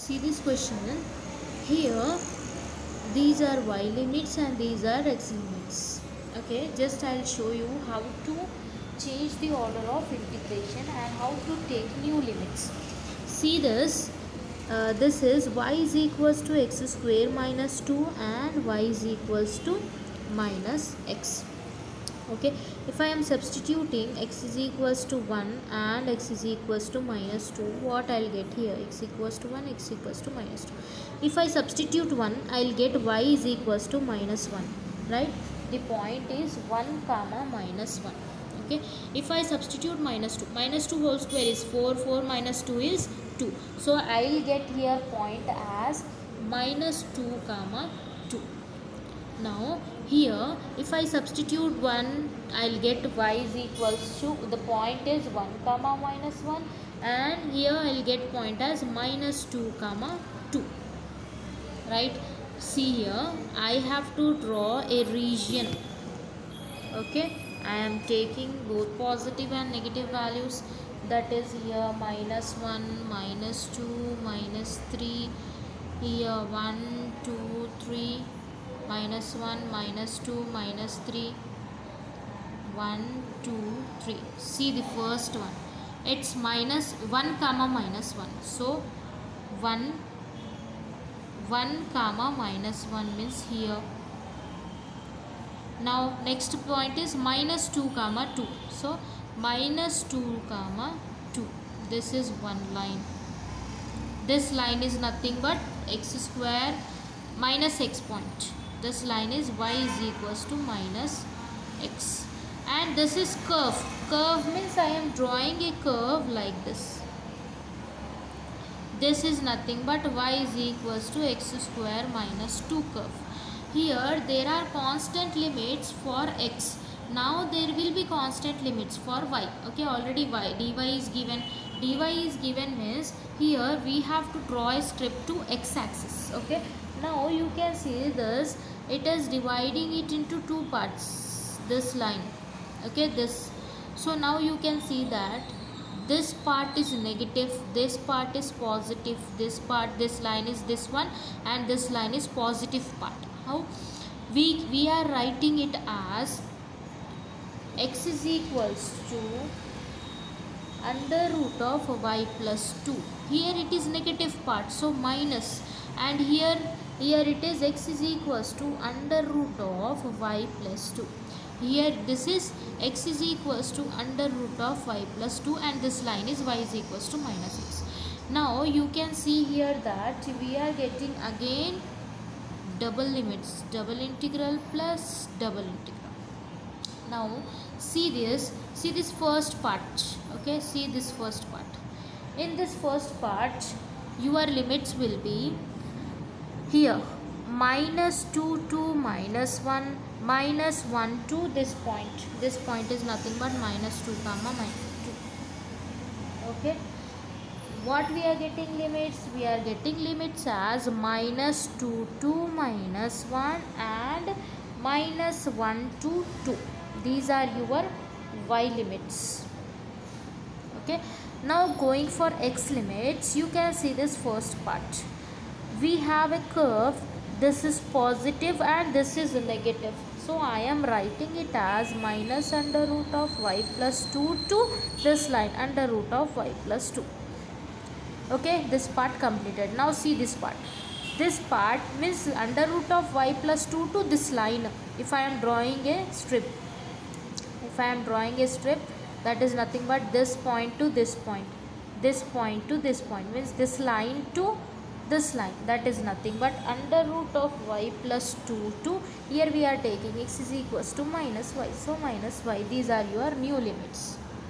See this question. Here these are y limits and these are x limits. Okay, just I'll show you how to change the order of integration and how to take new limits. See this. This is y is equals to x square minus 2 and y is equals to minus x. Okay, if I am substituting x is equals to 1 and x is equals to minus 2, what I'll get here? X equals to 1, x equals to minus 2. If I substitute 1, I'll get y is equals to minus 1, right? The point is 1 comma minus 1. Okay, if I substitute minus 2 whole square is 4, 4 minus 2 is 2. So I'll get here point as minus 2 comma 2. Now here if I substitute 1, I'll get y is equals to, the point is 1 comma minus 1, and here I'll get point as minus 2 comma 2, right? See here, I have to draw a region. Okay, I am taking both positive and negative values, that is here minus 1, minus 2, minus 3, here 1, 2, 3, minus 1, minus 2, minus 3, 1, 2, 3. See the first one, it's minus 1 comma minus 1. So 1 comma minus 1 means here. Now next point is minus 2 comma 2. So minus 2 comma 2. This is one line. This line is nothing but x square minus x point. This line is y is equals to minus x. And this is curve. Curve means I am drawing a curve like this. This is nothing but y is equals to x square minus 2 curve. Here there are constant limits for x. Now there will be constant limits for y. Okay, already y, dy is given. Dy is given means here we have to draw a strip to x axis. Okay, now you can see this, it is dividing it into two parts, this line. Okay, this. So now you can see that this part is negative, this part is positive, this part, this line is this one, and this line is positive part. How we are writing it as x is equals to under root of y plus 2. Here it is negative part, so minus, and here it is x is equals to under root of y plus 2. Here this is x is equals to under root of y plus 2, and this line is y is equals to minus x. Now you can see here that we are getting again double limits, double integral plus double integral. Now see this first part. Okay, see this first part. In this first part your limits will be here minus 2 to minus 1, minus 1 to this point. This point is nothing but minus 2 comma minus 2. Okay, what we are getting limits? We are getting limits as minus 2 to minus 1 and minus 1 to 2. These are your y limits. Okay, now going for x limits, you can see this first part. We have a curve, this is positive and this is negative. So I am writing it as minus under root of y plus 2 to this line under root of y plus 2. Okay, this part completed. Now see this part. This part means under root of y plus 2 to this line. If I am drawing a strip, that is nothing but this point to this point, this point to this point, means this line to this line, that is nothing but under root of y plus 2 to, here we are taking x is equals to minus y, so minus y. These are your new limits.